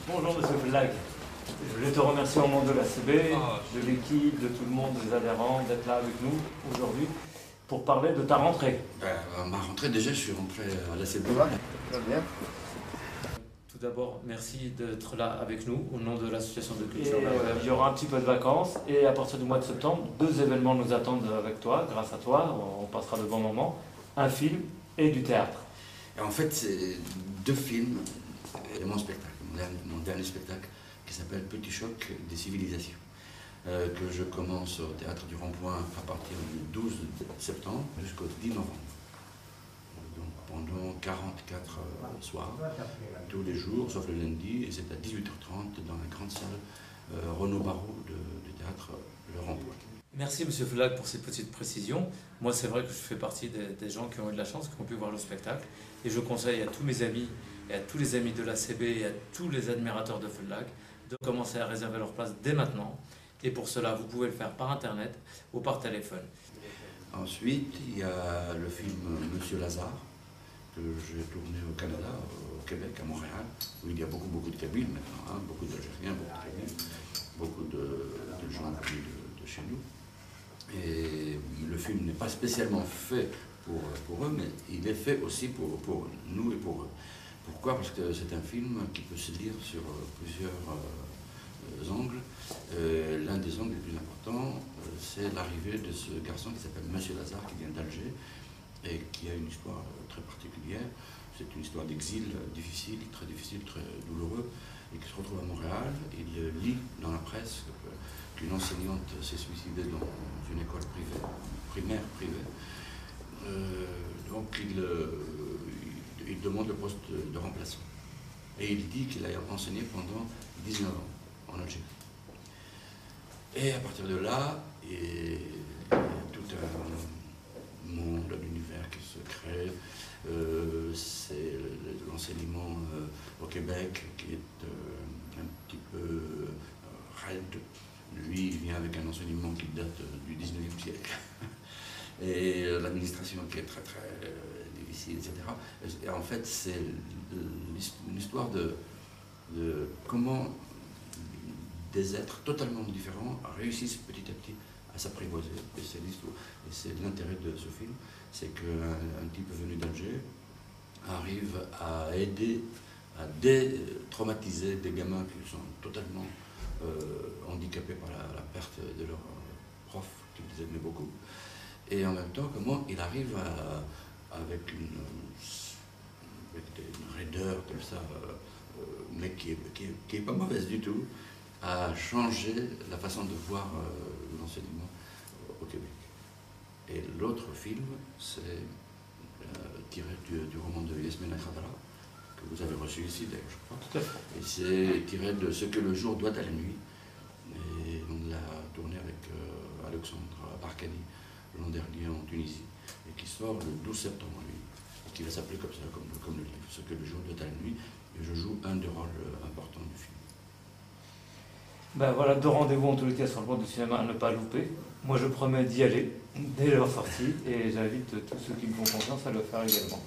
Bonjour Monsieur Flag. Je voulais te remercier au nom de l'ACB, de l'équipe, de tout le monde, des adhérents, d'être là avec nous aujourd'hui pour parler de ta rentrée. Ma rentrée, déjà, je suis rentré à l'ACB. Très bien. Tout d'abord, merci d'être là avec nous au nom de l'association de culture. Il y aura un petit peu de vacances et à partir du mois de septembre, 2 événements nous attendent avec toi, grâce à toi. On passera de bons moments. Un film et du théâtre. Et en fait, c'est 2 films et mon spectacle, mon dernier spectacle qui s'appelle Petit choc des civilisations, que je commence au Théâtre du Rond-Point à partir du 12 septembre jusqu'au 10 novembre. Donc pendant 44 soirs, tous les jours, sauf le lundi, et c'est à 18h30 dans la grande salle Renaud Barrault du Théâtre Le Rond-Point. Merci Monsieur Flag pour ces petites précisions. Moi, c'est vrai que je fais partie des gens qui ont eu de la chance, qui ont pu voir le spectacle. Et je conseille à tous mes amis, et à tous les amis de l'ACB, et à tous les admirateurs de Flag, de commencer à réserver leur place dès maintenant. Et pour cela, vous pouvez le faire par Internet ou par téléphone. Ensuite, il y a le film Monsieur Lazare, que j'ai tourné au Canada, au Québec, à Montréal, où il y a beaucoup de Kabyles maintenant, hein, beaucoup d'Algériens, beaucoup de Kabyles, beaucoup de gens venus de chez nous. Et le film n'est pas spécialement fait pour eux, mais il est fait aussi pour nous et pour eux. Pourquoi? Parce que c'est un film qui peut se lire sur plusieurs angles. L'un des angles les plus importants, c'est l'arrivée de ce garçon qui s'appelle Monsieur Lazare, qui vient d'Alger, et qui a une histoire très particulière. C'est une histoire d'exil difficile, très douloureux, et qui se retrouve à Montréal. Il lit dans la presse qu'une enseignante s'est suicidée dans une école primaire privée. Donc il demande le poste de remplaçant. Et il dit qu'il a enseigné pendant 19 ans en Algérie. Et à partir de là, il y a tout un monde, un univers qui se crée. C'est l'enseignement au Québec qui est un petit peu raide. Lui, il vient avec un enseignement qui date du 19e siècle. Et l'administration qui est très difficile, etc. Et en fait, c'est une histoire de comment des êtres totalement différents réussissent petit à petit à s'apprivoiser. Et c'est l'histoire. Et c'est l'intérêt de ce film, c'est qu'un type venu d'Alger arrive à aider, à détraumatiser des gamins qui sont totalement handicapés par la perte de leur prof, qu'ils aimaient beaucoup. Et en même temps, comment il arrive avec une raideur comme ça, mais qui est pas mauvaise du tout, à changer la façon de voir l'enseignement au Québec. Et l'autre film, c'est tiré du roman de Yasmina Khadra, que vous avez reçu ici d'ailleurs, je crois. Tout à fait. Et c'est tiré de Ce que le jour doit à la nuit. Et on l'a tourné avec Alexandre Barkani l'an dernier en Tunisie, et qui sort le 12 septembre, lui, et qui va s'appeler comme ça, comme le livre, Ce que le jour doit à la nuit, et je joue un des rôles importants du film. Ben voilà, 2 rendez-vous en tous les cas sur le bord du cinéma à ne pas louper. Moi je promets d'y aller dès leur sortie et j'invite tous ceux qui me font confiance à le faire également.